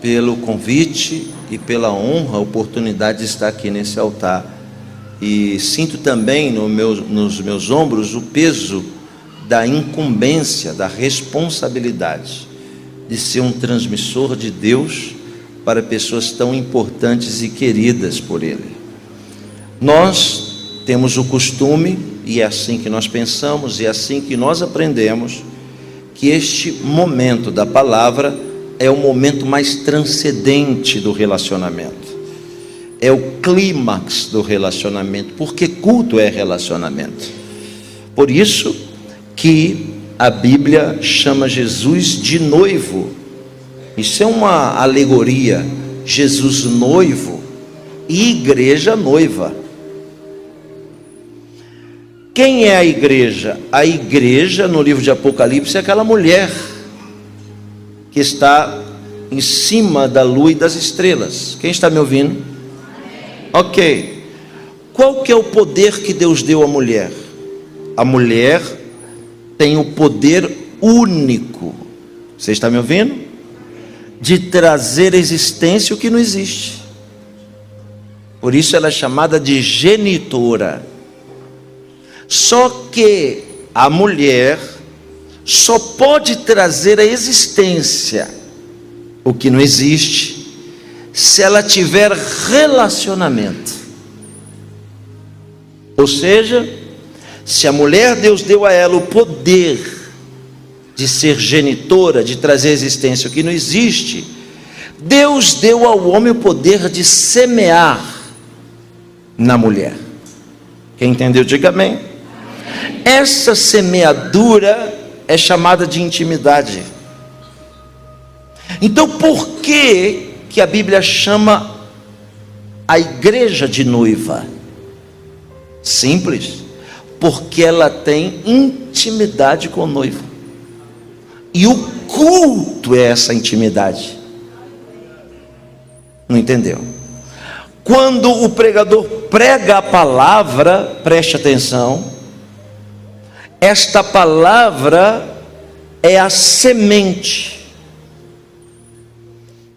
pelo convite e pela honra, a oportunidade de estar aqui nesse altar. E sinto também nos meus ombros o peso da incumbência, da responsabilidade de ser um transmissor de Deus para pessoas tão importantes e queridas por Ele. Nós temos o costume, e é assim que nós pensamos, e é assim que nós aprendemos, que este momento da palavra é o momento mais transcendente do relacionamento. É o clímax do relacionamento, porque culto é relacionamento. Por isso que a Bíblia chama Jesus de noivo. Isso é uma alegoria. Jesus noivo e igreja noiva. Quem é a igreja? A igreja, no livro de Apocalipse, é aquela mulher que está em cima da lua e das estrelas. Quem está me ouvindo? Ok. Qual que é o poder que Deus deu à mulher? A mulher tem o poder único, você está me ouvindo? De trazer à existência o que não existe. Por isso ela é chamada de genitora. Só que a mulher só pode trazer à existência o que não existe se ela tiver relacionamento. Ou seja, se a mulher, Deus deu a ela o poder de ser genitora, de trazer à existência o que não existe, Deus deu ao homem o poder de semear na mulher. Quem entendeu, diga amém. Essa semeadura é chamada de intimidade. Então, por que a Bíblia chama a igreja de noiva? Simples. Porque ela tem intimidade com o noivo. E o culto é essa intimidade. Não entendeu? Quando o pregador prega a palavra, preste atenção, esta palavra é a semente.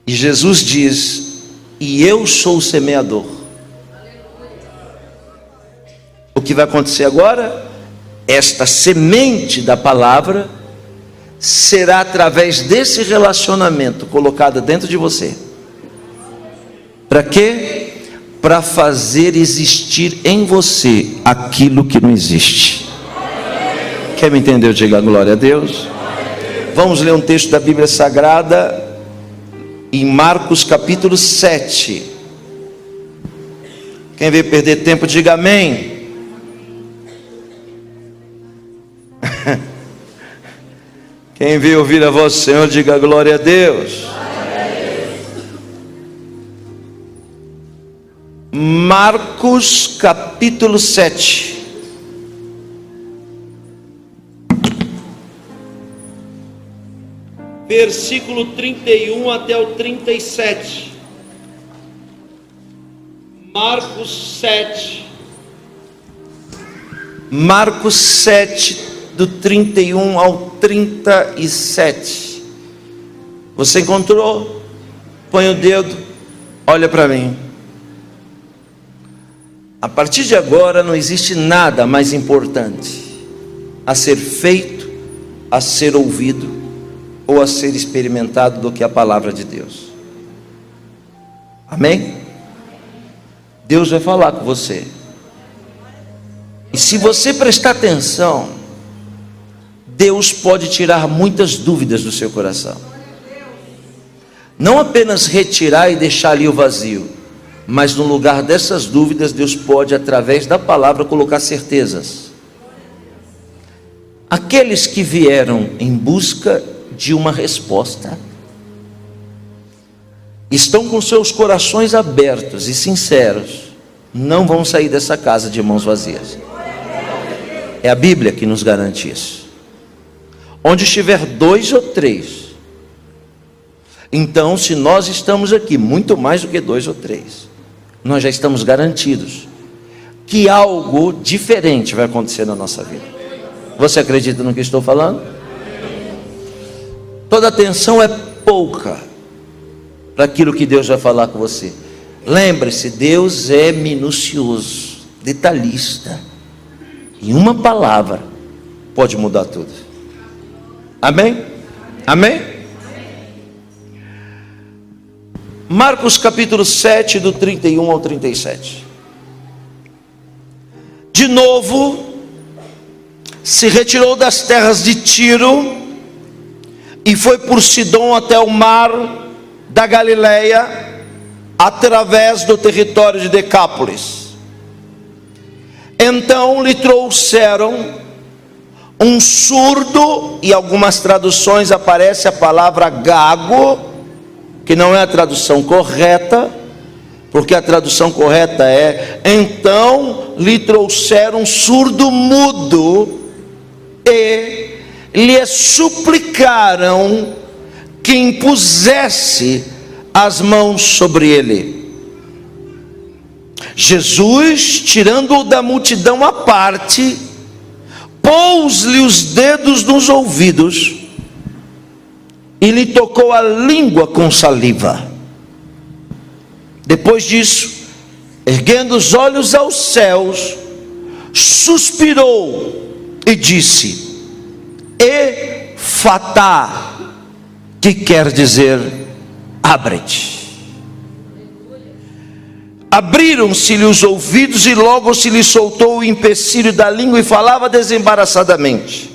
E Jesus diz: e eu sou o semeador. O que vai acontecer agora? Esta semente da palavra será através desse relacionamento colocada dentro de você. Para quê? Para fazer existir em você aquilo que não existe. Quer me entender? Diga glória a Deus. Vamos ler um texto da Bíblia Sagrada em Marcos capítulo 7. Quem veio perder tempo, diga amém. Quem veio ouvir a voz do Senhor, diga glória a Deus. Marcos capítulo 7. Versículo 31 até o 37. Marcos 7. Marcos 7, do 31 ao 37. Você encontrou? Põe o dedo, olha para mim. A partir de agora não existe nada mais importante a ser feito, a ser ouvido ou a ser experimentado do que a palavra de Deus. Amém? Deus vai falar com você. E se você prestar atenção, Deus pode tirar muitas dúvidas do seu coração. Não apenas retirar e deixar ali o vazio, mas no lugar dessas dúvidas, Deus pode, através da palavra, colocar certezas. Aqueles que vieram em busca de uma resposta, estão com seus corações abertos e sinceros, não vão sair dessa casa de mãos vazias. É a Bíblia que nos garante isso. Onde estiver 2 ou 3, então, se nós estamos aqui, muito mais do que 2 ou 3, nós já estamos garantidos que algo diferente vai acontecer na nossa vida. Você acredita no que estou falando? Toda atenção é pouca para aquilo que Deus vai falar com você. Lembre-se, Deus é minucioso, detalhista. Em uma palavra pode mudar tudo. Amém? Amém? Marcos capítulo 7, do 31 ao 37. De novo, se retirou das terras de Tiro e foi por Sidom até o mar da Galileia, através do território de Decápolis. Então lhe trouxeram um surdo, e algumas traduções aparece a palavra gago, que não é a tradução correta, porque a tradução correta é: então lhe trouxeram um surdo mudo e lhe suplicaram que impusesse as mãos sobre ele. Jesus, tirando-o da multidão à parte, pôs-lhe os dedos nos ouvidos e lhe tocou a língua com saliva. Depois disso, erguendo os olhos aos céus, suspirou e disse: Efatá, que quer dizer abre-te. Abriram-se-lhe os ouvidos e logo se lhe soltou o empecilho da língua e falava desembaraçadamente.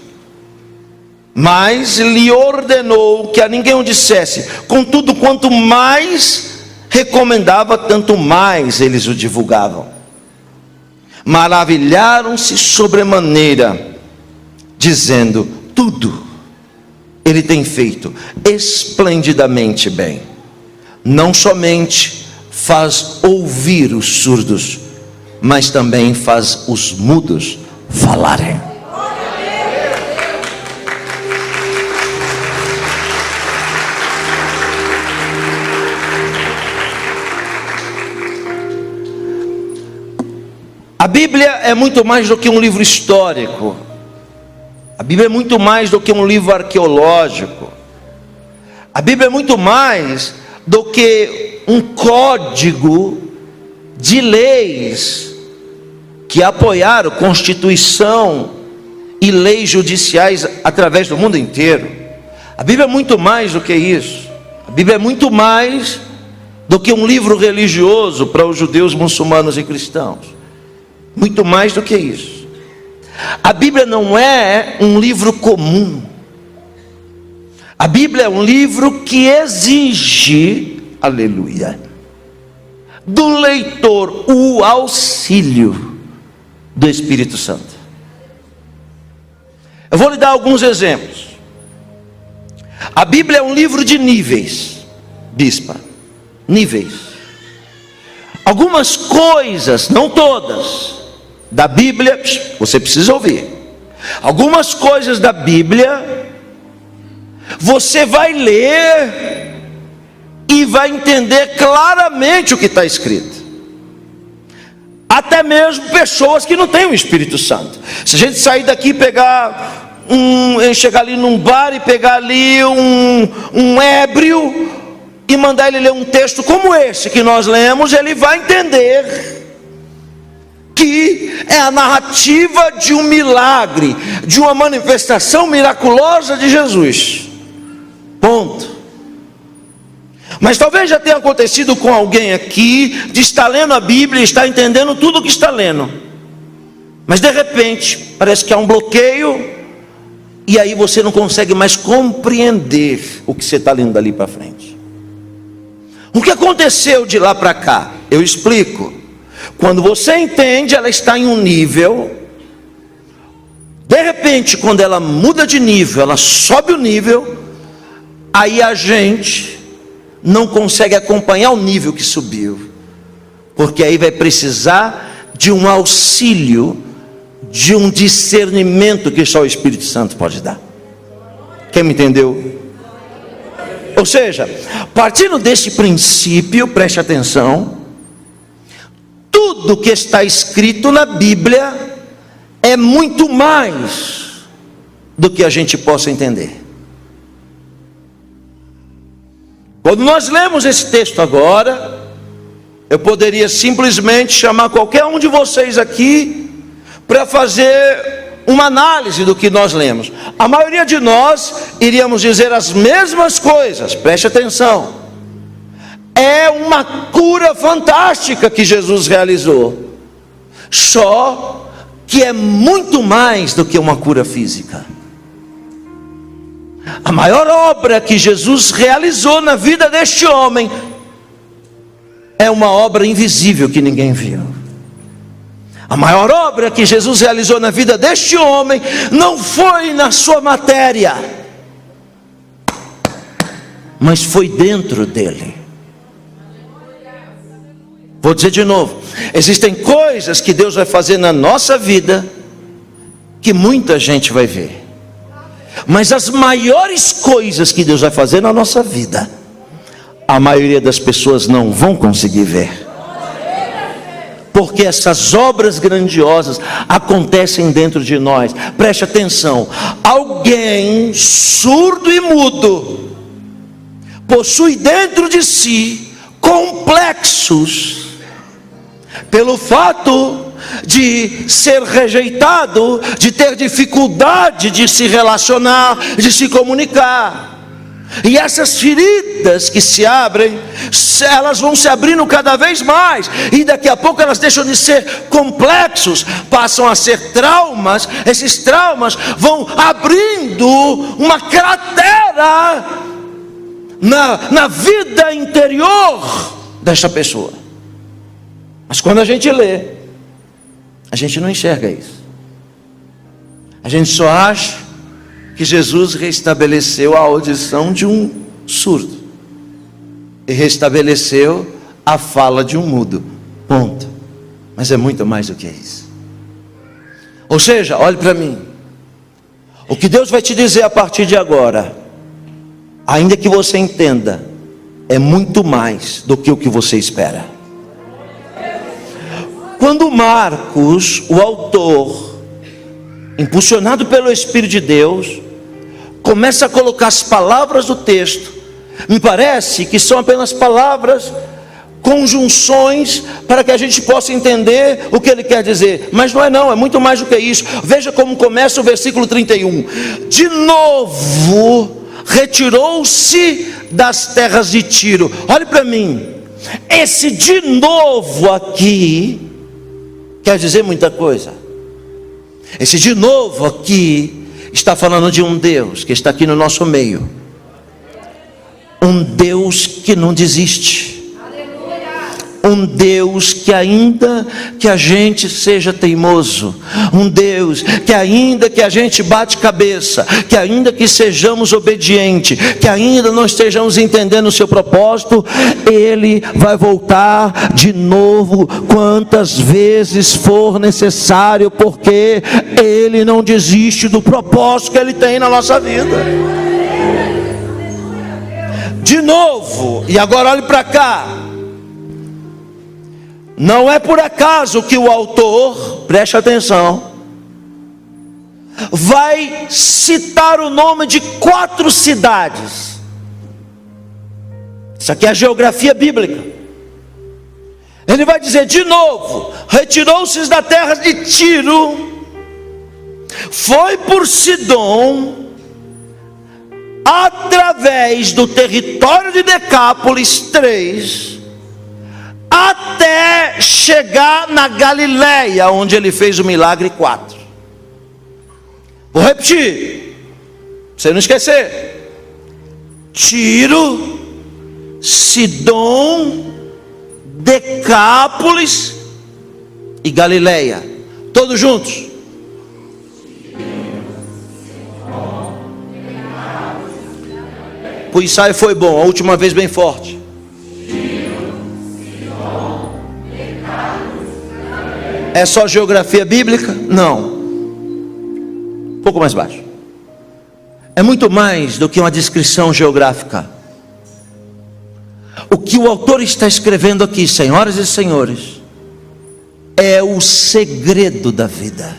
Mas lhe ordenou que a ninguém o dissesse. Contudo, quanto mais recomendava, tanto mais eles o divulgavam. Maravilharam-se sobremaneira, dizendo: tudo ele tem feito esplendidamente bem. Não somente faz ouvir os surdos, mas também faz os mudos falarem. A Bíblia é muito mais do que um livro histórico. A Bíblia é muito mais do que um livro arqueológico. A Bíblia é muito mais do que um código de leis que apoiaram Constituição e leis judiciais através do mundo inteiro. A Bíblia é muito mais do que isso. A Bíblia é muito mais do que um livro religioso para os judeus, muçulmanos e cristãos. Muito mais do que isso. A Bíblia não é um livro comum. A Bíblia é um livro que exige, aleluia, do leitor o auxílio do Espírito Santo. Eu vou lhe dar alguns exemplos. A Bíblia é um livro de níveis, bispa, níveis. Algumas coisas, não todas, da Bíblia, você precisa ouvir. Algumas coisas da Bíblia, você vai ler e vai entender claramente o que está escrito. Até mesmo pessoas que não têm o Espírito Santo. Se a gente sair daqui e pegar chegar ali num bar e pegar ali um ébrio e mandar ele ler um texto como esse que nós lemos, ele vai entender que é a narrativa de um milagre, de uma manifestação miraculosa de Jesus. Ponto. Mas talvez já tenha acontecido com alguém aqui, de estar lendo a Bíblia e estar entendendo tudo o que está lendo, mas de repente parece que há um bloqueio, e aí você não consegue mais compreender o que você está lendo dali para frente. O que aconteceu de lá para cá? Eu explico. Quando você entende, ela está em um nível. De repente, quando ela muda de nível, ela sobe o nível, aí a gente não consegue acompanhar o nível que subiu, porque aí vai precisar de um auxílio, de um discernimento que só o Espírito Santo pode dar. Quem me entendeu? Ou seja, partindo desse princípio, preste atenção, tudo que está escrito na Bíblia é muito mais do que a gente possa entender. Quando nós lemos esse texto agora, eu poderia simplesmente chamar qualquer um de vocês aqui para fazer uma análise do que nós lemos. A maioria de nós iríamos dizer as mesmas coisas. Preste atenção. É uma cura fantástica que Jesus realizou. Só que é muito mais do que uma cura física. A maior obra que Jesus realizou na vida deste homem é uma obra invisível que ninguém viu. A maior obra que Jesus realizou na vida deste homem não foi na sua matéria, mas foi dentro dele. Vou dizer de novo: existem coisas que Deus vai fazer na nossa vida que muita gente vai ver, mas as maiores coisas que Deus vai fazer na nossa vida, a maioria das pessoas não vão conseguir ver. Porque essas obras grandiosas acontecem dentro de nós. Preste atenção: alguém surdo e mudo possui dentro de si complexos pelo fato de ser rejeitado, de ter dificuldade de se relacionar, de se comunicar. E essas feridas que se abrem, elas vão se abrindo cada vez mais, e daqui a pouco elas deixam de ser complexos, passam a ser traumas. Esses traumas vão abrindo uma cratera na vida interior desta pessoa. Mas quando a gente lê, a gente não enxerga isso. A gente só acha que Jesus restabeleceu a audição de um surdo e restabeleceu a fala de um mudo, ponto. Mas é muito mais do que isso. Ou seja, olhe para mim, o que Deus vai te dizer a partir de agora, ainda que você entenda, é muito mais do que o que você espera. Quando Marcos, o autor, impulsionado pelo Espírito de Deus, começa a colocar as palavras do texto, me parece que são apenas palavras, conjunções, para que a gente possa entender o que ele quer dizer. Mas não é não, é muito mais do que isso. Veja como começa o versículo 31. De novo retirou-se das terras de Tiro. Olhe para mim, esse de novo aqui quer dizer muita coisa. Esse de novo aqui está falando de um Deus que está aqui no nosso meio, um Deus que não desiste, um Deus que ainda que a gente seja teimoso, um Deus que ainda que a gente bate cabeça, que ainda que sejamos obedientes, que ainda não estejamos entendendo o seu propósito, Ele vai voltar de novo quantas vezes for necessário, porque Ele não desiste do propósito que Ele tem na nossa vida. De novo, e agora olhe para cá. Não é por acaso que o autor, preste atenção, vai citar o nome de 4 cidades. Isso aqui é a geografia bíblica. Ele vai dizer de novo: retirou-se da terra de Tiro, foi por Sidom, através do território de Decápolis 3, até chegar na Galileia, onde ele fez o milagre 4. Vou repetir, pra você não esquecer: Tiro, Sidom, Decápolis e Galileia, todos juntos. O ensaio foi bom, a última vez bem forte. É só geografia bíblica? Não. Um pouco mais baixo. É muito mais do que uma descrição geográfica. O que o autor está escrevendo aqui, senhoras e senhores, é o segredo da vida.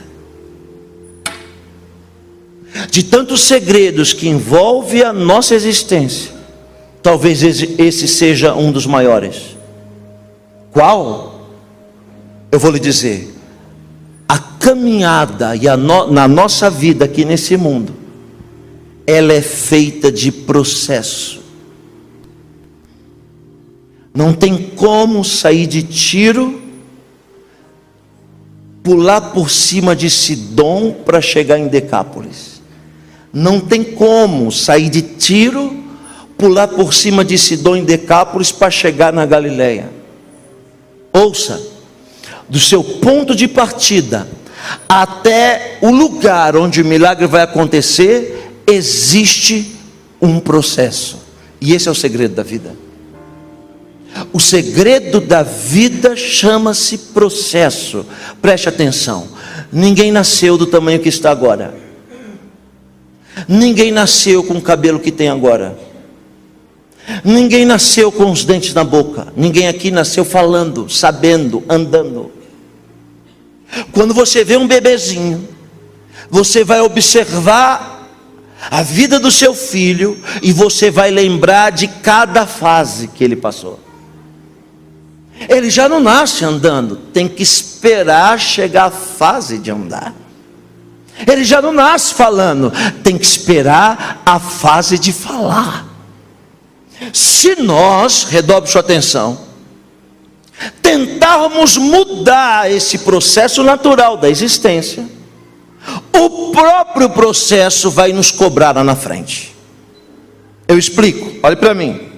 De tantos segredos que envolve a nossa existência, Talvez esse seja um dos maiores. Qual? Eu vou lhe dizer. A caminhada na nossa vida aqui nesse mundo, ela é feita de processo. Não tem como sair de Tiro, pular por cima de Sidom para chegar em Decápolis. Não tem como sair de Tiro, pular por cima de Sidom em Decápolis para chegar na Galileia. Ouça, do seu ponto de partida até o lugar onde o milagre vai acontecer, existe um processo. E esse é o segredo da vida. O segredo da vida chama-se processo. Preste atenção. Ninguém nasceu do tamanho que está agora. Ninguém nasceu com o cabelo que tem agora. Ninguém nasceu com os dentes na boca. Ninguém aqui nasceu falando, sabendo, andando. Quando você vê um bebezinho, você vai observar a vida do seu filho e você vai lembrar de cada fase que ele passou. Ele já não nasce andando, tem que esperar chegar a fase de andar. Ele já não nasce falando, tem que esperar a fase de falar. Se nós, redobre sua atenção, tentarmos mudar esse processo natural da existência, o próprio processo vai nos cobrar lá na frente. Eu explico, olhe para mim.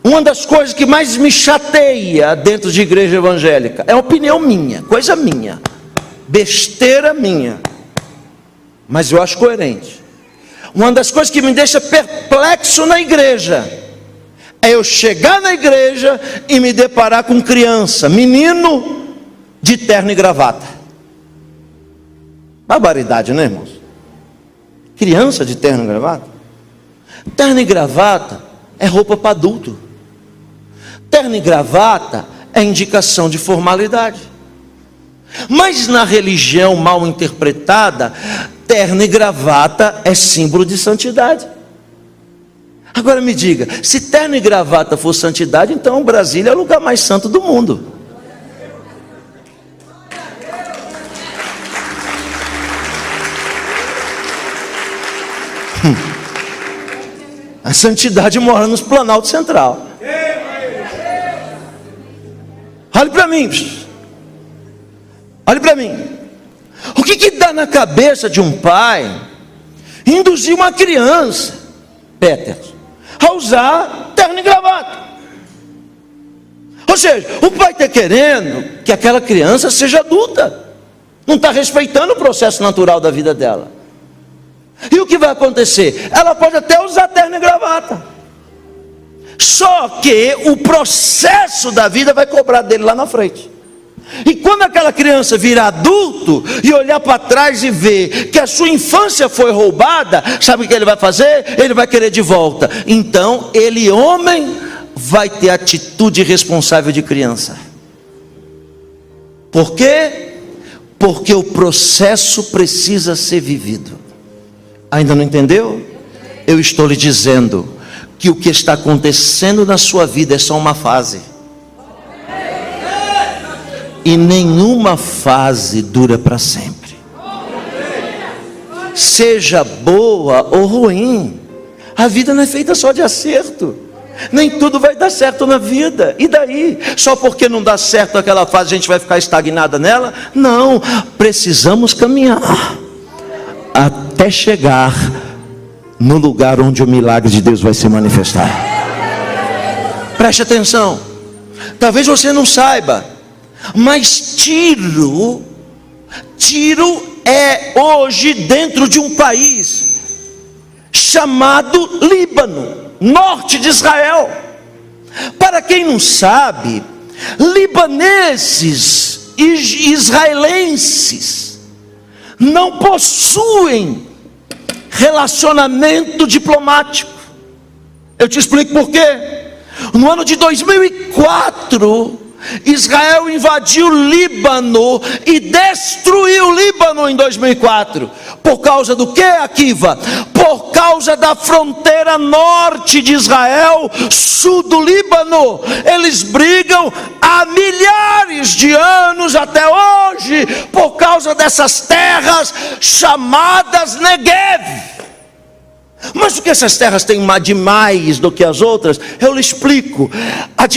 Uma das coisas que mais me chateia dentro de igreja evangélica, é opinião minha, coisa minha, besteira minha, mas eu acho coerente. Uma das coisas que me deixa perplexo na igreja, é eu chegar na igreja e me deparar com criança, menino de terno e gravata. Barbaridade, né, irmãos? Criança de terno e gravata? Terno e gravata é roupa para adulto. Terno e gravata é indicação de formalidade. Mas na religião mal interpretada, terno e gravata é símbolo de santidade. Agora me diga, se terno e gravata for santidade, então Brasília é o lugar mais santo do mundo. A santidade mora nos Planalto Central. Olhe para mim. Olhe para mim. O que dá na cabeça de um pai induzir uma criança, Peter, a usar terno e gravata? Ou seja, o pai está querendo que aquela criança seja adulta, não está respeitando o processo natural da vida dela. E o que vai acontecer? Ela pode até usar terno e gravata, só que o processo da vida vai cobrar dele lá na frente. E quando aquela criança virar adulto e olhar para trás e ver que a sua infância foi roubada, sabe o que ele vai fazer? Ele vai querer de volta. Então ele, homem, vai ter atitude responsável de criança. Por quê? Porque o processo precisa ser vivido. Ainda não entendeu? Eu estou lhe dizendo que o que está acontecendo na sua vida é só uma fase. E nenhuma fase dura para sempre. Seja boa ou ruim, a vida não é feita só de acerto. Nem tudo vai dar certo na vida. E daí? Só porque não dá certo aquela fase, a gente vai ficar estagnada nela? Não, precisamos caminhar até chegar no lugar onde o milagre de Deus vai se manifestar. Preste atenção. Talvez você não saiba, mas Tiro é hoje dentro de um país chamado Líbano, norte de Israel. Para quem não sabe, libaneses e israelenses não possuem relacionamento diplomático. Eu te explico por quê. No ano de 2004, Israel invadiu o Líbano e destruiu o Líbano em 2004. Por causa do que, Akiva? por causa da fronteira norte de Israel, sul do Líbano. Eles brigam há milhares de anos até hoje, por causa dessas terras chamadas Negev. Mas o que essas terras têm de mais do que as outras? Eu lhe explico. A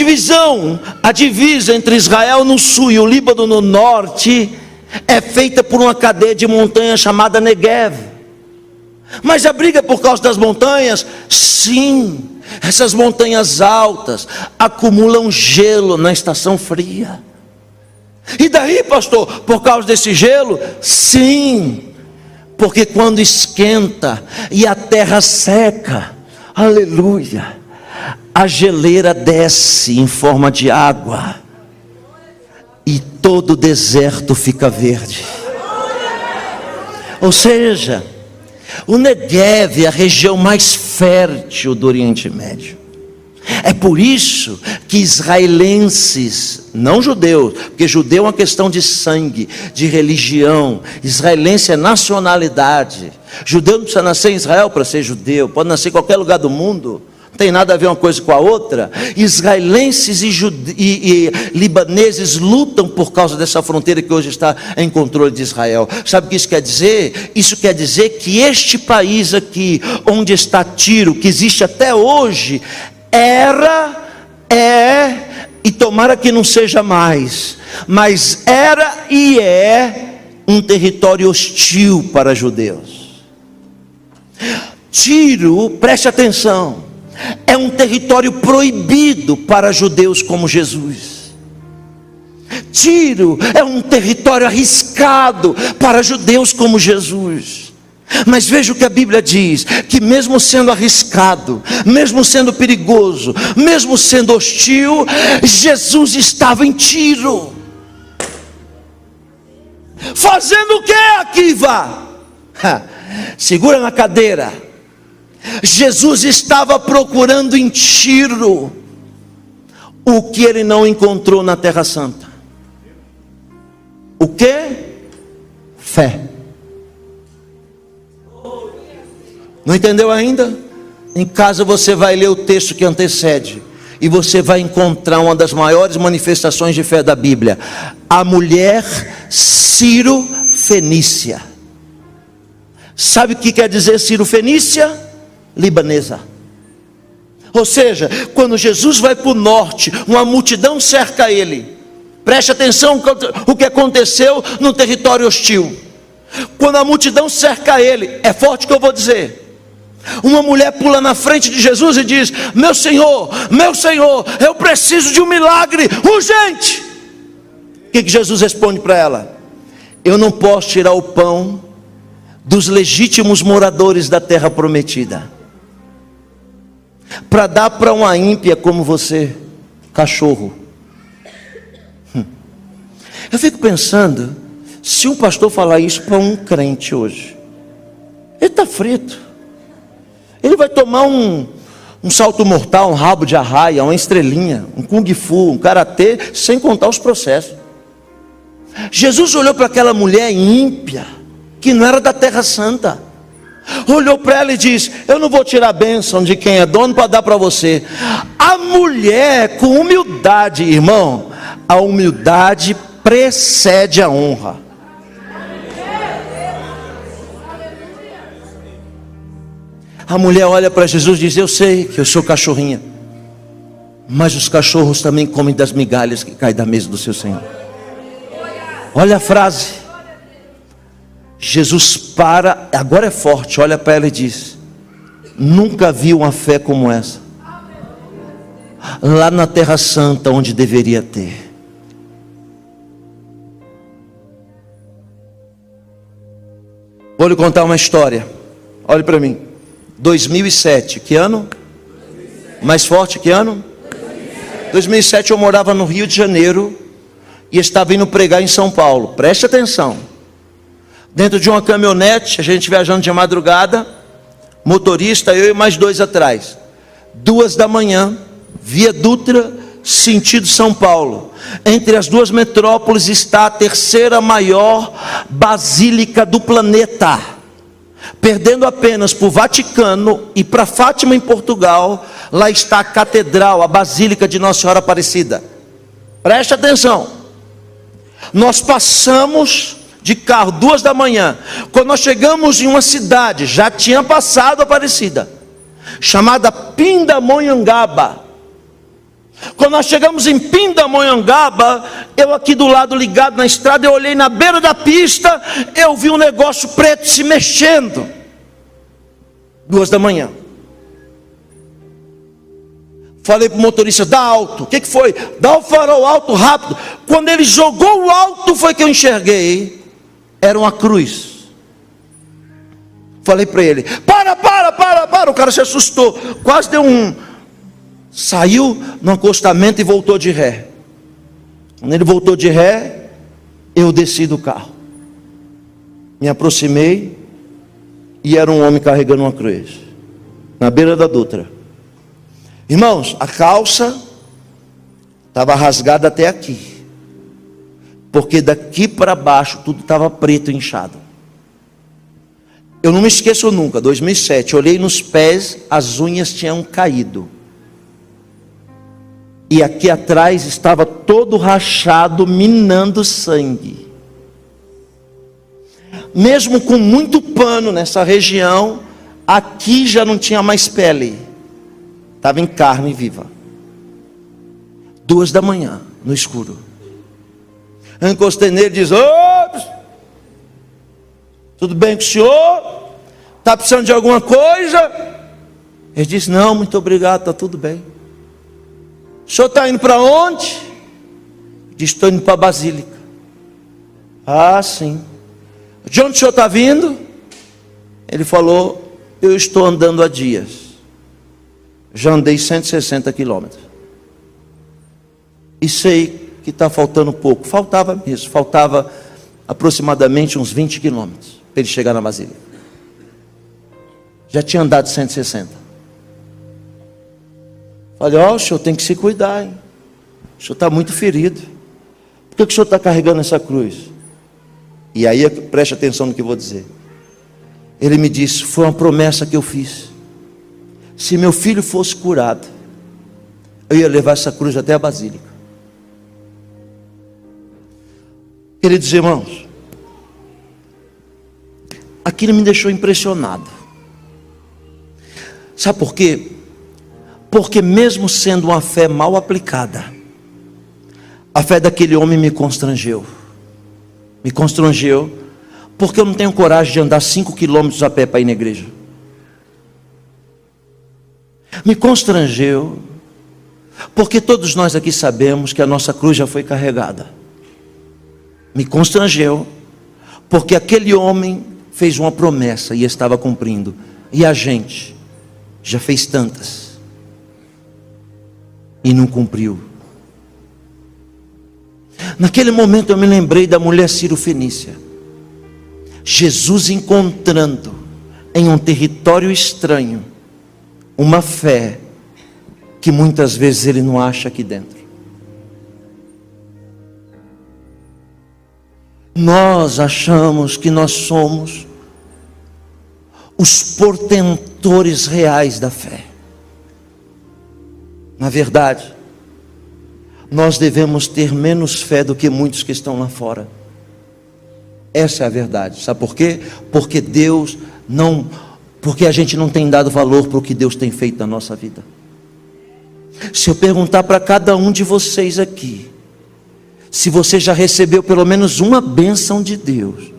divisa entre Israel no sul e o Líbano no norte é feita por uma cadeia de montanhas chamada Negev. Mas a briga é por causa das montanhas? Sim. Essas montanhas altas acumulam gelo na estação fria. E daí, pastor? Por causa desse gelo? Sim. Porque quando esquenta e a terra seca, aleluia, a geleira desce em forma de água e todo o deserto fica verde. Ou seja, o Negev é a região mais fértil do Oriente Médio. É por isso que israelenses, não judeus, porque judeu é uma questão de sangue, de religião, israelense é nacionalidade. Judeu não precisa nascer em Israel para ser judeu, pode nascer em qualquer lugar do mundo, não tem nada a ver uma coisa com a outra. Israelenses e libaneses lutam por causa dessa fronteira que hoje está em controle de Israel. Sabe o que isso quer dizer? Isso quer dizer que este país aqui, onde está Tiro, que existe até hoje, e tomara que não seja mais, mas era e é um território hostil para judeus. Tiro, preste atenção, é um território proibido para judeus como Jesus. Tiro é um território arriscado para judeus como Jesus. Mas veja o que a Bíblia diz, que mesmo sendo arriscado, mesmo sendo perigoso, mesmo sendo hostil, Jesus estava em Tiro. Fazendo o que, Akiva? Segura na cadeira. Jesus estava procurando em Tiro o que ele não encontrou na Terra Santa. O que? Fé. Não entendeu ainda? Em casa você vai ler o texto que antecede e você vai encontrar uma das maiores manifestações de fé da Bíblia: a mulher Ciro-fenícia. Sabe o que quer dizer Ciro-fenícia? Libanesa. Ou seja, quando Jesus vai para o norte, uma multidão cerca ele. Preste atenção o que aconteceu no território hostil. Quando a multidão cerca ele, é forte o que eu vou dizer. Uma mulher pula na frente de Jesus e diz: meu Senhor, eu preciso de um milagre urgente. O que Jesus responde para ela? Eu não posso tirar o pão dos legítimos moradores da terra prometida para dar para uma ímpia como você, cachorro. Eu fico pensando, se um pastor falar isso para um crente hoje, ele está frito. Ele vai tomar um salto mortal, um rabo de arraia, uma estrelinha, um kung fu, um karatê, sem contar os processos. Jesus olhou para aquela mulher ímpia, que não era da Terra Santa, olhou para ela e disse: eu não vou tirar a bênção de quem é dono para dar para você. A mulher, com humildade, irmão, a humildade precede a honra. A mulher olha para Jesus e diz: eu sei que eu sou cachorrinha, mas os cachorros também comem das migalhas que caem da mesa do seu Senhor. Olha a frase. Jesus para, agora é forte, olha para ela e diz: nunca vi uma fé como essa lá na Terra Santa, onde deveria ter. Vou lhe contar uma história. Olhe para mim. 2007, que ano? 2007. Mais forte, que ano? 2007 eu morava no Rio de Janeiro e estava indo pregar em São Paulo. Preste atenção. Dentro de uma caminhonete, a gente viajando de madrugada, motorista, eu e mais 2 atrás. 2 da manhã, via Dutra, sentido São Paulo. Entre as 2 metrópoles está a 3ª maior basílica do planeta. perdendo apenas para o Vaticano e para Fátima em Portugal. Lá está a catedral, a Basílica de Nossa Senhora Aparecida. Preste atenção. Nós passamos de carro 2 da manhã. Quando nós chegamos em uma cidade, já tinha passado a Aparecida, chamada Pindamonhangaba. Quando nós chegamos em Pindamonhangaba, eu aqui do lado ligado na estrada, eu olhei na beira da pista, eu vi um negócio preto se mexendo. 2 da manhã. Falei para o motorista: dá alto. O que foi? Dá o farol alto rápido. Quando ele jogou o alto, foi que eu enxerguei. Era uma cruz. Falei para ele: para. O cara se assustou, quase deu saiu no acostamento e voltou de ré. Quando ele voltou de ré, eu desci do carro, me aproximei, e era um homem carregando uma cruz, na beira da Dutra. Irmãos, a calça estava rasgada até aqui, porque daqui para baixo tudo estava preto, inchado. Eu não me esqueço nunca, 2007, olhei nos pés, as unhas tinham caído, e aqui atrás estava todo rachado, minando sangue. Mesmo com muito pano nessa região, aqui já não tinha mais pele, estava em carne viva. 2 da manhã, no escuro. Eu encostei nele e disse: tudo bem com o senhor? Está precisando de alguma coisa? Ele disse: não, muito obrigado, está tudo bem. O senhor está indo para onde? Ele disse: estou indo para a Basílica. Ah, sim. De onde o senhor está vindo? Ele falou: eu estou andando há dias, já andei 160 quilômetros, e sei que está faltando pouco. Faltava mesmo, faltava aproximadamente uns 20 quilômetros para ele chegar na Basílica. Já tinha andado 160. Falei: o senhor tem que se cuidar, hein? O senhor está muito ferido. Por que o senhor está carregando essa cruz? E aí, preste atenção no que eu vou dizer. Ele me disse: foi uma promessa que eu fiz. Se meu filho fosse curado, eu ia levar essa cruz até a Basílica. Queridos irmãos, aquilo me deixou impressionado. Sabe por quê? Porque mesmo sendo uma fé mal aplicada, a fé daquele homem me constrangeu. Me constrangeu, porque eu não tenho coragem de andar 5 quilômetros a pé para ir na igreja. Me constrangeu, porque todos nós aqui sabemos que a nossa cruz já foi carregada. Me constrangeu, porque aquele homem fez uma promessa e estava cumprindo, e a gente já fez tantas e não cumpriu. Naquele momento eu me lembrei da mulher Ciro-fenícia. Jesus encontrando em um território estranho uma fé que muitas vezes ele não acha aqui dentro. Nós achamos que nós somos os portentores reais da fé. Na verdade, nós devemos ter menos fé do que muitos que estão lá fora. Essa é a verdade. Sabe por quê? Porque porque a gente não tem dado valor para o que Deus tem feito na nossa vida. Se eu perguntar para cada um de vocês aqui, se você já recebeu pelo menos uma bênção de Deus,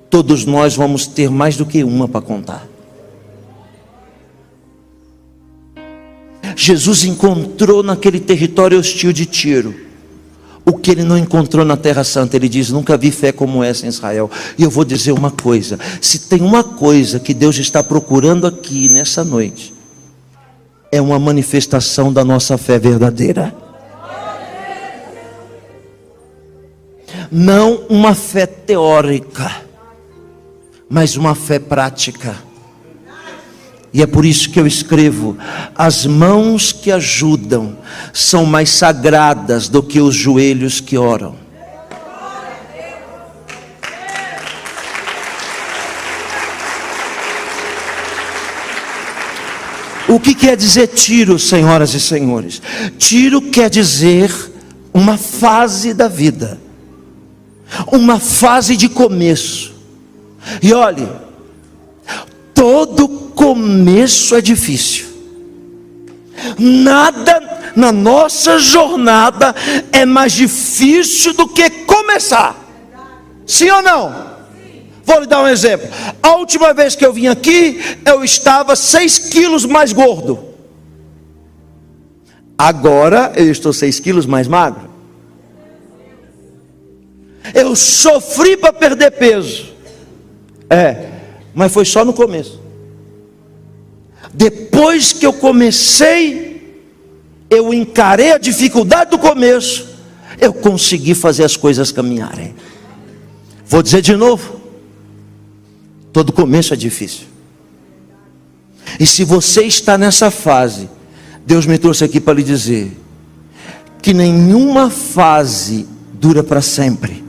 todos nós vamos ter mais do que uma para contar. Jesus encontrou naquele território hostil de Tiro o que ele não encontrou na Terra Santa. Ele diz: nunca vi fé como essa em Israel. E eu vou dizer uma coisa: se tem uma coisa que Deus está procurando aqui nessa noite, é uma manifestação da nossa fé verdadeira. Não uma fé teórica, mas uma fé prática. E é por isso que eu escrevo: as mãos que ajudam são mais sagradas do que os joelhos que oram. O que quer dizer Tiro, senhoras e senhores? Tiro quer dizer uma fase da vida, uma fase de começo. E olhe, todo começo é difícil. Nada na nossa jornada é mais difícil do que começar. Sim ou não? Vou lhe dar um exemplo. A última vez que eu vim aqui, eu estava 6 quilos mais gordo. Agora eu estou 6 quilos mais magro. Eu sofri para perder peso. Mas foi só no começo. Depois que eu comecei, eu encarei a dificuldade do começo, eu consegui fazer as coisas caminharem. Vou dizer de novo. Todo começo é difícil. E se você está nessa fase, Deus me trouxe aqui para lhe dizer que nenhuma fase dura para sempre,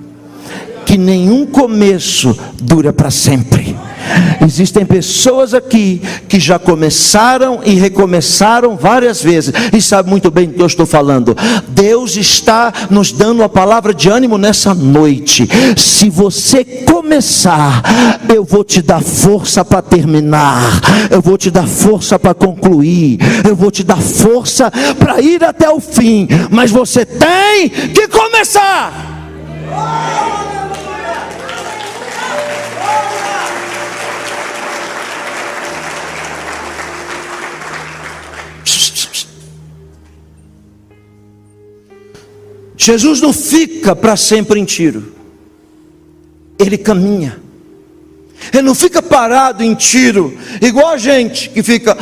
que nenhum começo dura para sempre. Existem pessoas aqui que já começaram e recomeçaram várias vezes, e sabe muito bem do que eu estou falando. Deus está nos dando uma palavra de ânimo nessa noite. Se você começar, eu vou te dar força para terminar, eu vou te dar força para concluir, eu vou te dar força para ir até o fim, mas você tem que começar. Jesus não fica para sempre em Tiro, ele caminha. Ele não fica parado em Tiro, igual a gente que fica,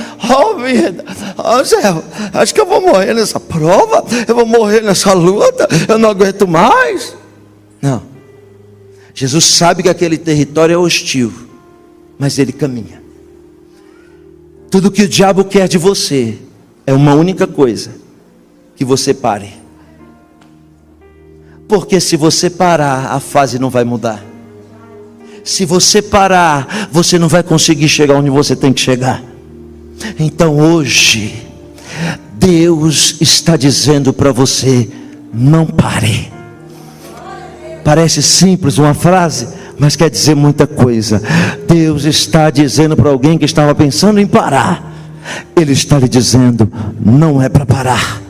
vida, céu, acho que eu vou morrer nessa prova, eu vou morrer nessa luta, eu não aguento mais. Não, Jesus sabe que aquele território é hostil, mas ele caminha. Tudo que o diabo quer de você é uma única coisa: que você pare. Porque se você parar, a fase não vai mudar. Se você parar, você não vai conseguir chegar onde você tem que chegar. Então hoje, Deus está dizendo para você: não pare. Parece simples uma frase, mas quer dizer muita coisa. Deus está dizendo para alguém que estava pensando em parar, Ele está lhe dizendo: não é para parar.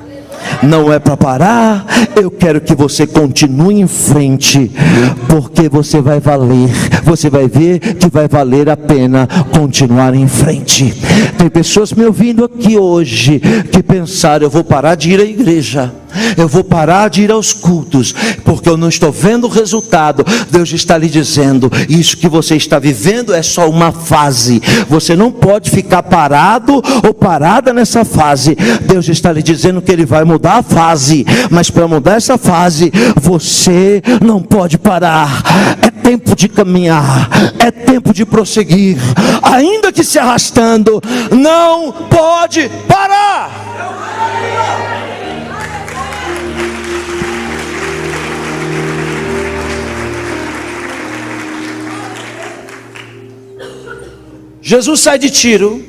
Não é para parar. Eu quero que você continue em frente, porque você vai valer, você vai ver que vai valer a pena continuar em frente. Tem pessoas me ouvindo aqui hoje que pensaram: eu vou parar de ir à igreja, eu vou parar de ir aos cultos, porque eu não estou vendo o resultado. Deus está lhe dizendo: isso que você está vivendo é só uma fase. Você não pode ficar parado ou parada nessa fase. Deus está lhe dizendo que Ele vai mudar a fase, mas para mudar essa fase, você não pode parar. É tempo de caminhar, é tempo de prosseguir, ainda que se arrastando. Não pode parar. Jesus sai de Tiro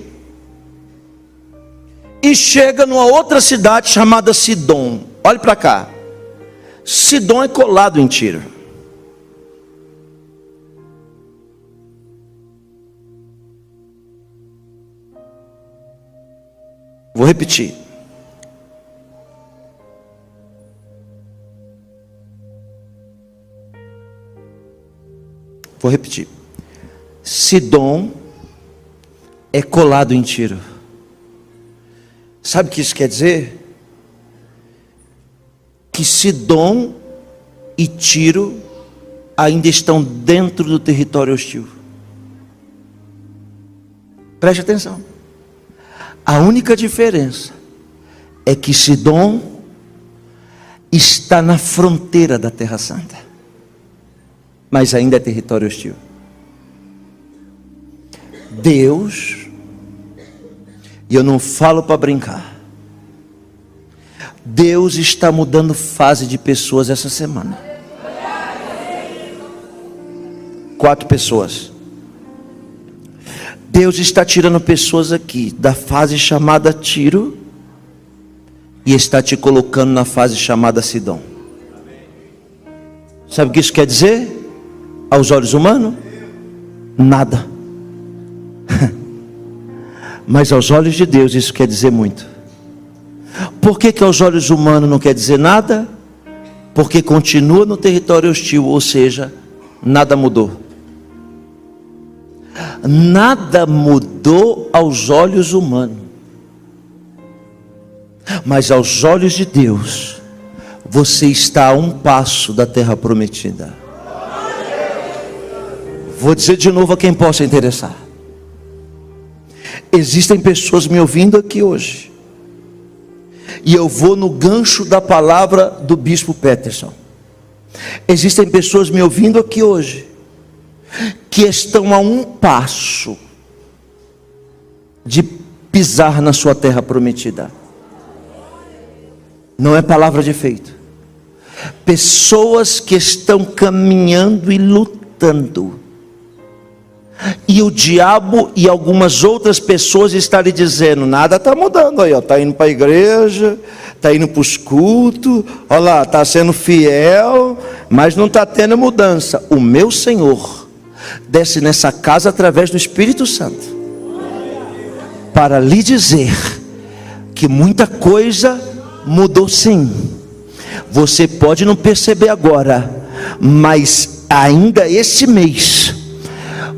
e chega numa outra cidade chamada Sidom. Olhe para cá. Sidom é colado em Tiro. Vou repetir. Vou repetir. Sidom é colado em Tiro. Sabe o que isso quer dizer? Que Sidom e Tiro ainda estão dentro do território hostil. Preste atenção. A única diferença é que Sidom está na fronteira da Terra Santa, mas ainda é território hostil. Deus, e eu não falo para brincar, Deus está mudando fase de pessoas essa semana. 4 pessoas. Deus está tirando pessoas aqui da fase chamada Tiro e está te colocando na fase chamada Sidom. Sabe o que isso quer dizer? Aos olhos humanos? Nada. Mas aos olhos de Deus isso quer dizer muito. Por que aos olhos humanos não quer dizer nada? Porque continua no território hostil, ou seja, nada mudou. Nada mudou aos olhos humanos, mas aos olhos de Deus, você está a um passo da terra prometida. Vou dizer de novo a quem possa interessar. Existem pessoas me ouvindo aqui hoje, e eu vou no gancho da palavra do bispo Peterson. Existem pessoas me ouvindo aqui hoje, que estão a um passo de pisar na sua terra prometida. Não é palavra de efeito. Pessoas que estão caminhando e lutando, e o diabo e algumas outras pessoas estão lhe dizendo: nada está mudando aí, está indo para a igreja, está indo para os cultos, olha lá, está sendo fiel, mas não está tendo mudança. O meu Senhor desce nessa casa através do Espírito Santo para lhe dizer que muita coisa mudou sim. Você pode não perceber agora, mas ainda esse mês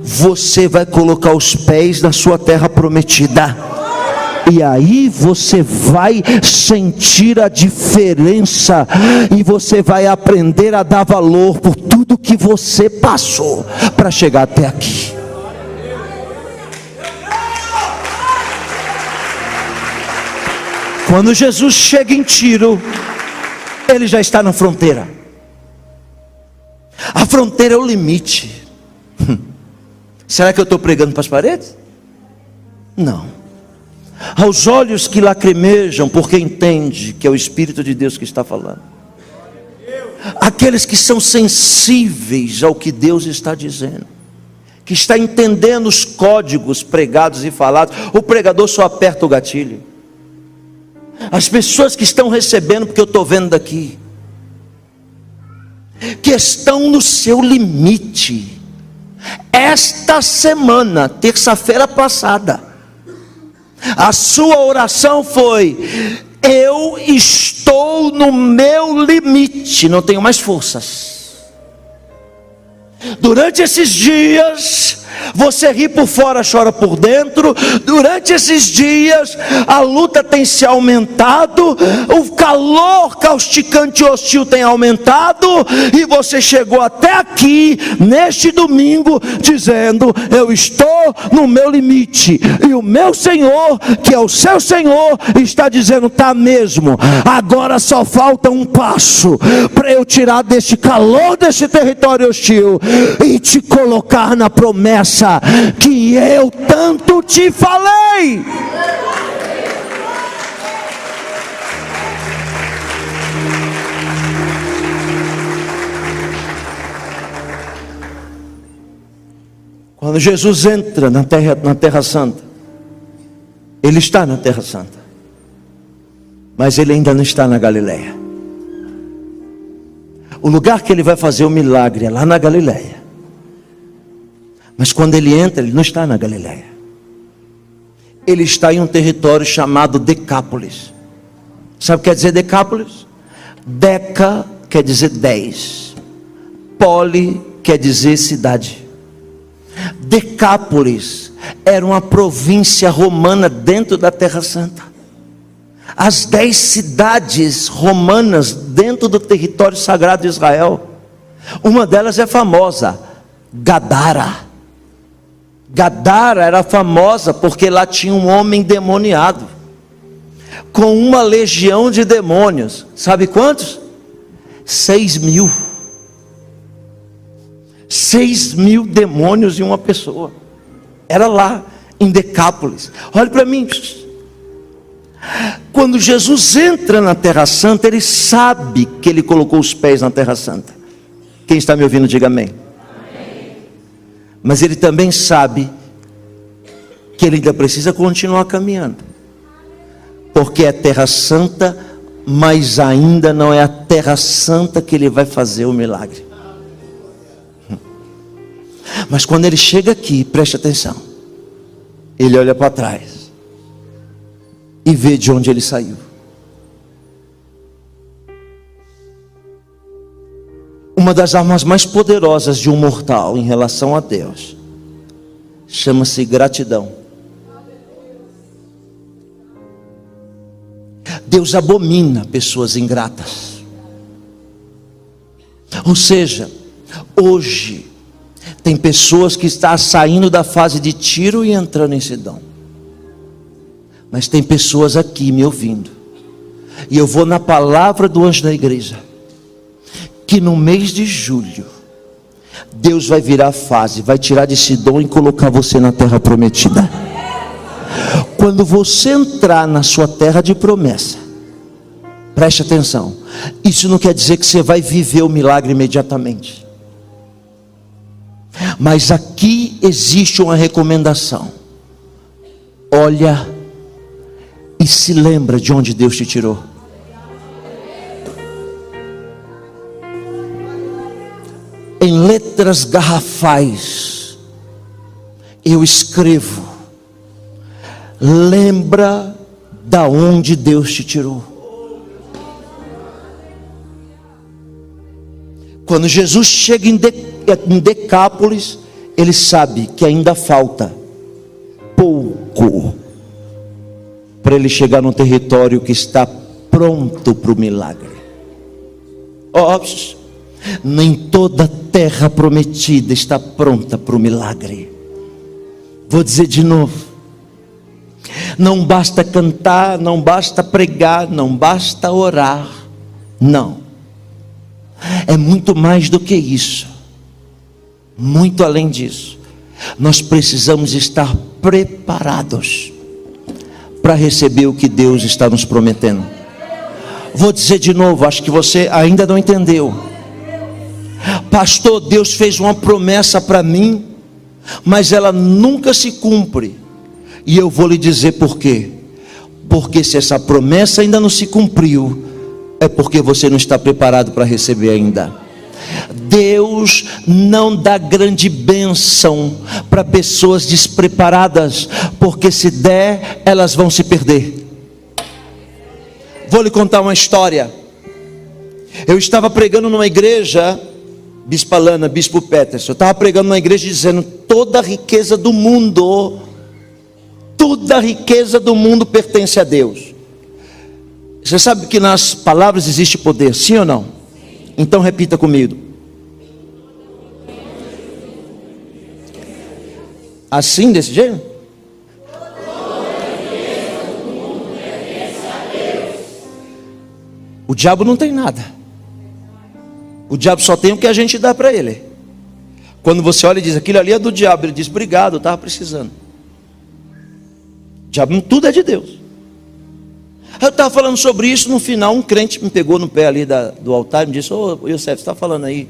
você vai colocar os pés na sua terra prometida, e aí você vai sentir a diferença, e você vai aprender a dar valor por tudo que você passou para chegar até aqui. Quando Jesus chega em Tiro, ele já está na fronteira. A fronteira é o limite. Será que eu estou pregando para as paredes? Não. Aos olhos que lacrimejam, porque entende que é o Espírito de Deus que está falando. Aqueles que são sensíveis ao que Deus está dizendo, que está entendendo os códigos pregados e falados. O pregador só aperta o gatilho. As pessoas que estão recebendo, porque eu estou vendo daqui, que estão no seu limite. Esta semana, terça-feira passada, a sua oração foi: eu estou no meu limite, não tenho mais forças. Durante esses dias, você ri por fora, chora por dentro. Durante esses dias, a luta tem se aumentado, o calor causticante e hostil tem aumentado, e você chegou até aqui, neste domingo, dizendo: eu estou no meu limite, e o meu Senhor, que é o seu Senhor, está dizendo: tá mesmo, agora só falta um passo, para eu tirar deste calor, desse território hostil, e te colocar na promessa que eu tanto te falei. Quando Jesus entra na terra santa, ele está na terra santa, mas ele ainda não está na Galileia. O lugar que ele vai fazer o milagre é lá na Galileia. Mas quando ele entra, ele não está na Galileia. Ele está em um território chamado Decápolis. Sabe o que quer dizer Decápolis? Deca quer dizer 10. Poli quer dizer cidade. Decápolis era uma província romana dentro da Terra Santa. As 10 cidades romanas dentro do território sagrado de Israel. Uma delas é famosa, Gadara. Gadara era famosa porque lá tinha um homem demoniado, com uma legião de demônios. Sabe quantos? 6.000. 6.000 demônios em uma pessoa. Era lá em Decápolis. Olhe para mim. Quando Jesus entra na Terra Santa, ele sabe que ele colocou os pés na Terra Santa. Quem está me ouvindo, diga amém. Mas ele também sabe que ele ainda precisa continuar caminhando, porque é terra santa, mas ainda não é a terra santa que ele vai fazer o milagre. Mas quando ele chega aqui, preste atenção, ele olha para trás e vê de onde ele saiu. Uma das armas mais poderosas de um mortal em relação a Deus chama-se gratidão. Deus abomina pessoas ingratas. Ou seja, hoje tem pessoas que estão saindo da fase de Tiro e entrando em Sidom. Mas tem pessoas aqui me ouvindo, e eu vou na palavra do anjo da igreja, que no mês de julho Deus vai virar a fase, vai tirar de Sidom e colocar você na terra prometida. Quando você entrar na sua terra de promessa, preste atenção, isso não quer dizer que você vai viver o milagre imediatamente, mas aqui existe uma recomendação: olha e se lembra de onde Deus te tirou. Em letras garrafais eu escrevo: lembra da onde Deus te tirou. Quando Jesus chega em Decápolis, ele sabe que ainda falta pouco para ele chegar num território que está pronto para o milagre. Nem toda terra prometida está pronta para o milagre. Vou dizer de novo: não basta cantar, não basta pregar, não basta orar, não. É muito mais do que isso, muito além disso. Nós precisamos estar preparados para receber o que Deus está nos prometendo. Vou dizer de novo, acho que você ainda não entendeu. Pastor, Deus fez uma promessa para mim, mas ela nunca se cumpre. E eu vou lhe dizer por quê. Porque se essa promessa ainda não se cumpriu, é porque você não está preparado para receber ainda. Deus não dá grande bênção para pessoas despreparadas, porque se der, elas vão se perder. Vou lhe contar uma história. Eu estava pregando numa igreja, Bispo Alana, Bispo Peterson, eu estava pregando numa igreja dizendo: toda a riqueza do mundo, toda a riqueza do mundo pertence a Deus. Você sabe que nas palavras existe poder, sim ou não? Então repita comigo. Assim, desse jeito? O diabo não tem nada. O diabo só tem o que a gente dá para ele. Quando você olha e diz: aquilo ali é do diabo, ele diz: obrigado, eu estava precisando. O diabo, tudo é de Deus. Eu estava falando sobre isso, no final um crente me pegou no pé ali do altar e me disse: ô Youssef, você está falando aí